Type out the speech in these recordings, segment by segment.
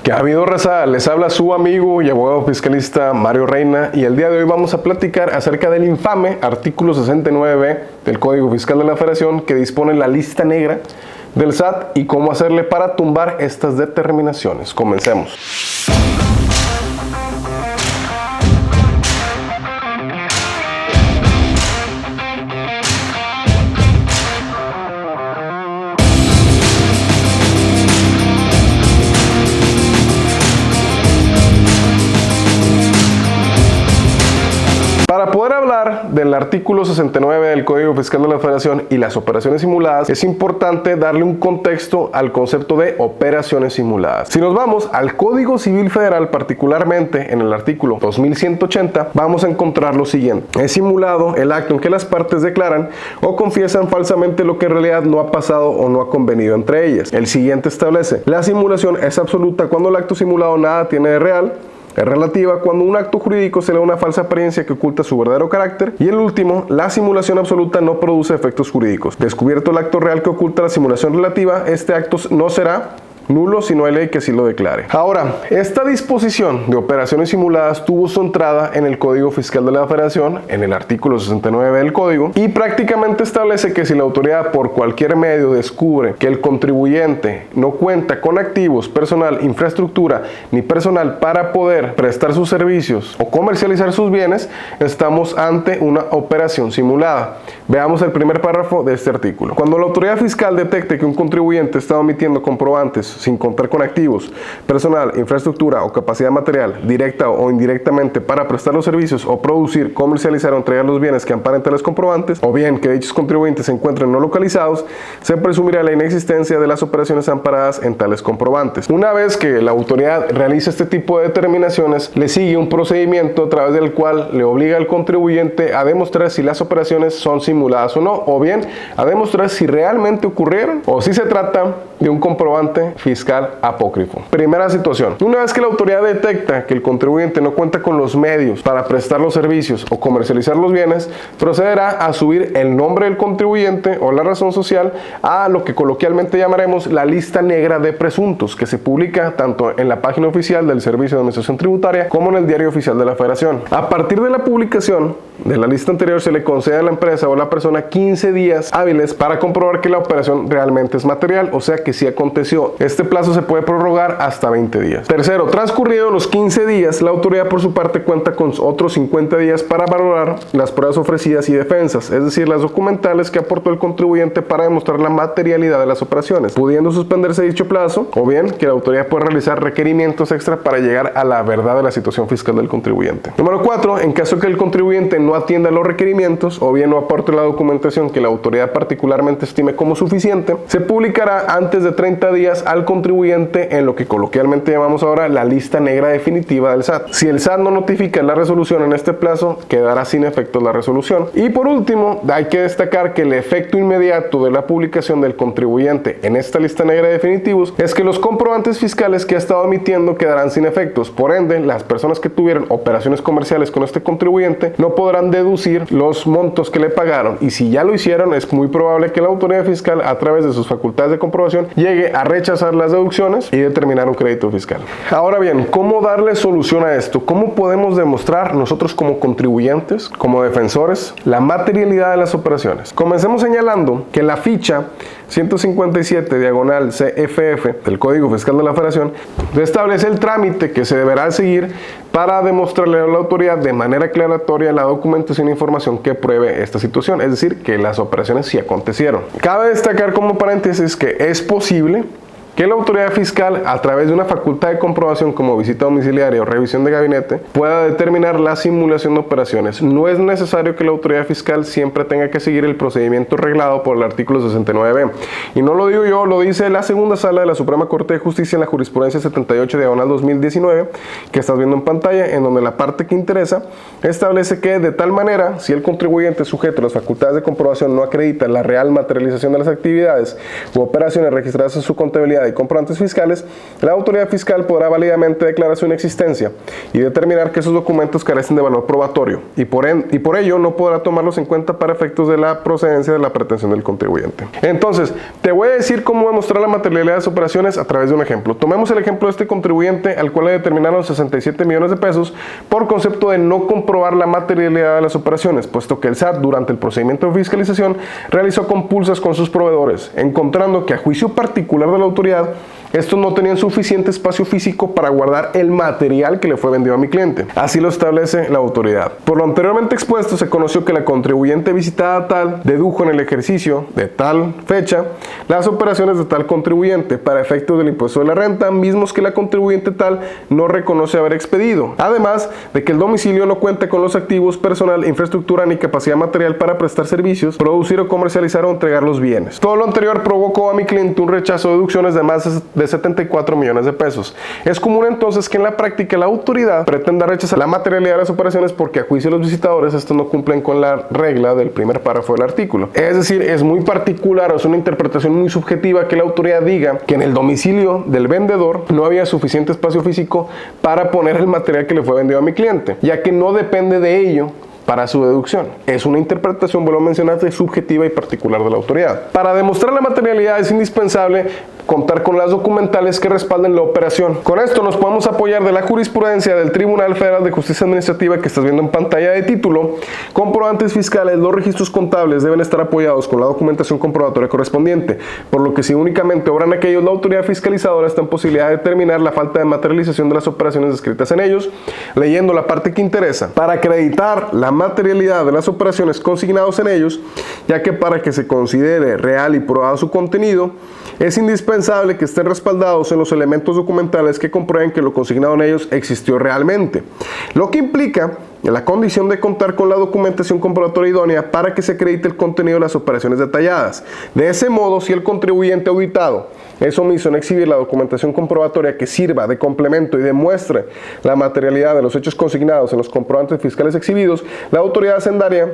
¿Qué ha habido, raza? Les habla su amigo y abogado fiscalista Mario Reina, y el día de hoy vamos a platicar acerca del infame artículo 69 del Código Fiscal de la Federación, que dispone la lista negra del SAT y cómo hacerle para tumbar estas determinaciones. Comencemos. Para poder hablar del artículo 69 del Código Fiscal de la Federación y las operaciones simuladas, es importante darle un contexto al concepto de operaciones simuladas. Si nos vamos al Código Civil Federal, particularmente en el artículo 2180, vamos a encontrar lo siguiente: es simulado el acto en que las partes declaran o confiesan falsamente lo que en realidad no ha pasado o no ha convenido entre ellas. El siguiente establece: la simulación es absoluta cuando el acto simulado nada tiene de real. Es relativa cuando un acto jurídico se le da una falsa apariencia que oculta su verdadero carácter. Y el último, la simulación absoluta no produce efectos jurídicos. Descubierto el acto real que oculta la simulación relativa, este acto no será nulo si no hay ley que así lo declare. Ahora, esta disposición de operaciones simuladas tuvo su entrada en el Código Fiscal de la Federación, en el artículo 69 del Código, y prácticamente establece que si la autoridad por cualquier medio descubre que el contribuyente no cuenta con activos, personal, infraestructura ni personal para poder prestar sus servicios o comercializar sus bienes, estamos ante una operación simulada. Veamos el primer párrafo de este artículo. Cuando la autoridad fiscal detecte que un contribuyente está omitiendo comprobantes sin contar con activos, personal, infraestructura o capacidad material, directa o indirectamente, para prestar los servicios o producir, comercializar o entregar los bienes que amparen tales comprobantes, o bien que dichos contribuyentes se encuentren no localizados, se presumirá la inexistencia de las operaciones amparadas en tales comprobantes. Una vez que la autoridad realiza este tipo de determinaciones, le sigue un procedimiento a través del cual le obliga al contribuyente a demostrar si las operaciones son simuladas o no, o bien a demostrar si realmente ocurrieron o si se trata de un comprobante fiscal apócrifo. Primera situación: una vez que la autoridad detecta que el contribuyente no cuenta con los medios para prestar los servicios o comercializar los bienes, procederá a subir el nombre del contribuyente o la razón social a lo que coloquialmente llamaremos la lista negra de presuntos, que se publica tanto en la página oficial del Servicio de Administración Tributaria como en el Diario Oficial de la Federación. A partir de la publicación de la lista anterior, se le concede a la empresa o la persona 15 días hábiles para comprobar que la operación realmente es material, o sea que sí aconteció. Este plazo se puede prorrogar hasta 20 días. Tercero, transcurridos los 15 días, la autoridad por su parte cuenta con otros 50 días para valorar las pruebas ofrecidas y defensas, es decir, las documentales que aportó el contribuyente para demostrar la materialidad de las operaciones, pudiendo suspenderse dicho plazo, o bien que la autoridad puede realizar requerimientos extra para llegar a la verdad de la situación fiscal del contribuyente. Número 4, en caso que el contribuyente no atienda los requerimientos o bien no aporte la documentación que la autoridad particularmente estime como suficiente, se publicará antes de 30 días al contribuyente en lo que coloquialmente llamamos ahora la lista negra definitiva del SAT. Si el SAT no notifica la resolución en este plazo, quedará sin efecto la resolución. Y por último, hay que destacar que el efecto inmediato de la publicación del contribuyente en esta lista negra de definitivos es que los comprobantes fiscales que ha estado emitiendo quedarán sin efectos. Por ende, las personas que tuvieron operaciones comerciales con este contribuyente no podrán deducir los montos que le pagaron, y si ya lo hicieron, es muy probable que la autoridad fiscal, a través de sus facultades de comprobación, llegue a rechazar las deducciones y determinar un crédito fiscal. Ahora bien, ¿cómo darle solución a esto? ¿Cómo podemos demostrar nosotros como contribuyentes, como defensores, la materialidad de las operaciones? Comencemos señalando que la ficha 157/CFF del Código Fiscal de la Federación establece el trámite que se deberá seguir para demostrarle a la autoridad de manera aclaratoria la documentación e información que pruebe esta situación, es decir, que las operaciones sí acontecieron. Cabe destacar como paréntesis que es posible que la autoridad fiscal, a través de una facultad de comprobación como visita domiciliaria o revisión de gabinete, pueda determinar la simulación de operaciones. No es necesario que la autoridad fiscal siempre tenga que seguir el procedimiento reglado por el artículo 69b. Y no lo digo yo, lo dice la segunda sala de la Suprema Corte de Justicia en la jurisprudencia 78/2019, que estás viendo en pantalla, en donde la parte que interesa establece que, de tal manera, si el contribuyente sujeto a las facultades de comprobación no acredita la real materialización de las actividades u operaciones registradas en su contabilidad y comprobantes fiscales, la autoridad fiscal podrá válidamente declarar su inexistencia y determinar que esos documentos carecen de valor probatorio y por ello no podrá tomarlos en cuenta para efectos de la procedencia de la pretensión del contribuyente. Entonces, te voy a decir cómo demostrar la materialidad de las operaciones a través de un ejemplo. Tomemos el ejemplo de este contribuyente al cual le determinaron 67 millones de pesos por concepto de no comprobar la materialidad de las operaciones, puesto que el SAT durante el procedimiento de fiscalización realizó compulsas con sus proveedores, encontrando que a juicio particular de la autoridad, estos no tenían suficiente espacio físico para guardar el material que le fue vendido a mi cliente. Así lo establece la autoridad. Por lo anteriormente expuesto, se conoció que la contribuyente visitada tal dedujo en el ejercicio de tal fecha las operaciones de tal contribuyente para efectos del impuesto de la renta, mismos que la contribuyente tal no reconoce haber expedido. Además de que el domicilio no cuenta con los activos, personal, infraestructura ni capacidad material para prestar servicios, producir o comercializar o entregar los bienes. Todo lo anterior provocó a mi cliente un rechazo de deducciones de más de 74 millones de pesos. Es común entonces que en la práctica la autoridad pretenda rechazar la materialidad de las operaciones porque a juicio de los visitadores estos no cumplen con la regla del primer párrafo del artículo. Es decir, es muy particular o es una interpretación muy subjetiva que la autoridad diga que en el domicilio del vendedor no había suficiente espacio físico para poner el material que le fue vendido a mi cliente, ya que no depende de ello para su deducción. Es una interpretación, vuelvo a mencionarte, subjetiva y particular de la autoridad. Para demostrar la materialidad es indispensable contar con las documentales que respalden la operación. Con esto nos podemos apoyar de la jurisprudencia del Tribunal Federal de Justicia Administrativa que estás viendo en pantalla de título. Comprobantes fiscales, los registros contables deben estar apoyados con la documentación comprobatoria correspondiente, por lo que si únicamente obran aquellos, la autoridad fiscalizadora está en posibilidad de determinar la falta de materialización de las operaciones descritas en ellos, leyendo la parte que interesa, para acreditar la materialidad de las operaciones consignados en ellos, ya que para que se considere real y probado su contenido, es indispensable que estén respaldados en los elementos documentales que comprueben que lo consignado en ellos existió realmente, lo que implica la condición de contar con la documentación comprobatoria idónea para que se acredite el contenido de las operaciones detalladas. De ese modo, si el contribuyente auditado es omiso en exhibir la documentación comprobatoria que sirva de complemento y demuestre la materialidad de los hechos consignados en los comprobantes fiscales exhibidos, la autoridad hacendaria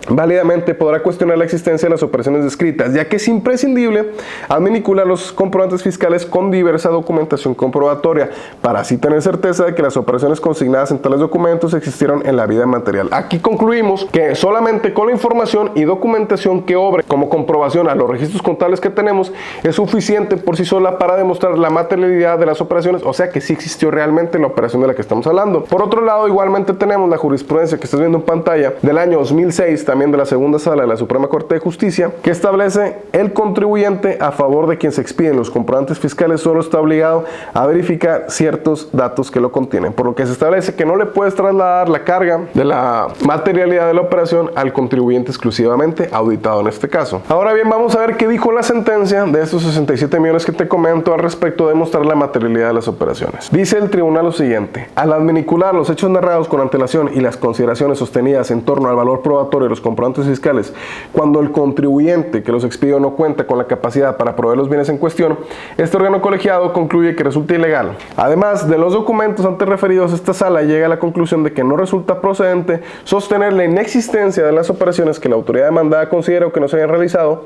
válidamente podrá cuestionar la existencia de las operaciones descritas, ya que es imprescindible adminicular los comprobantes fiscales con diversa documentación comprobatoria, para así tener certeza de que las operaciones consignadas en tales documentos existieron en la vida material. Aquí concluimos que solamente con la información y documentación que obre como comprobación a los registros contables que tenemos es suficiente por sí sola para demostrar la materialidad de las operaciones, o sea que sí existió realmente la operación de la que estamos hablando. Por otro lado, igualmente tenemos la jurisprudencia que estás viendo en pantalla del año 2006, también de la segunda sala de la Suprema Corte de Justicia, que establece el contribuyente a favor de quien se expiden los comprobantes fiscales solo está obligado a verificar ciertos datos que lo contienen, por lo que se establece que no le puedes trasladar la carga de la materialidad de la operación al contribuyente exclusivamente, auditado en este caso. Ahora bien, vamos a ver qué dijo la sentencia de estos 67 millones que te comento al respecto de demostrar la materialidad de las operaciones. Dice el tribunal lo siguiente: al adminicular los hechos narrados con antelación y las consideraciones sostenidas en torno al valor probatorio de los comprobantes fiscales, cuando el contribuyente que los expidió no cuenta con la capacidad para proveer los bienes en cuestión, este órgano colegiado concluye que resulta ilegal. Además de los documentos antes referidos, esta sala llega a la conclusión de que no resulta procedente sostener la inexistencia de las operaciones que la autoridad demandada considera o que no se hayan realizado,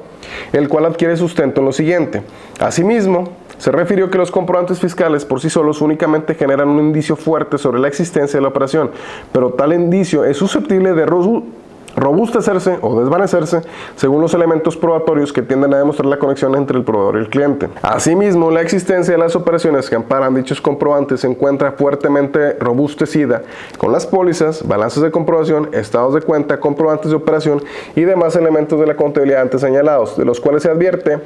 el cual adquiere sustento en lo siguiente. Asimismo, se refirió que los comprobantes fiscales por sí solos únicamente generan un indicio fuerte sobre la existencia de la operación, pero tal indicio es susceptible de robustecerse o desvanecerse según los elementos probatorios que tienden a demostrar la conexión entre el proveedor y el cliente. Asimismo, la existencia de las operaciones que amparan dichos comprobantes se encuentra fuertemente robustecida con las pólizas, balanzas de comprobación, estados de cuenta, comprobantes de operación y demás elementos de la contabilidad antes señalados, de los cuales se advierte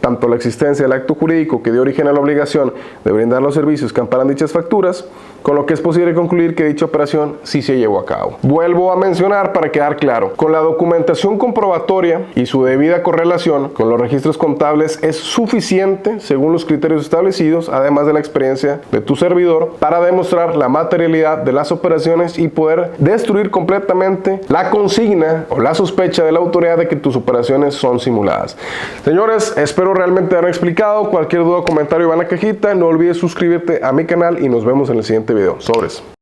tanto la existencia del acto jurídico que dio origen a la obligación de brindar los servicios que amparan dichas facturas, con lo que es posible concluir que dicha operación sí se llevó a cabo. Vuelvo a mencionar para quedar claro, con la documentación comprobatoria y su debida correlación con los registros contables es suficiente, según los criterios establecidos, además de la experiencia de tu servidor, para demostrar la materialidad de las operaciones y poder destruir completamente la consigna o la sospecha de la autoridad de que tus operaciones son simuladas. Señores, espero realmente haber explicado. Cualquier duda o comentario va en la cajita. No olvides suscribirte a mi canal y nos vemos en el siguiente video. Sobres.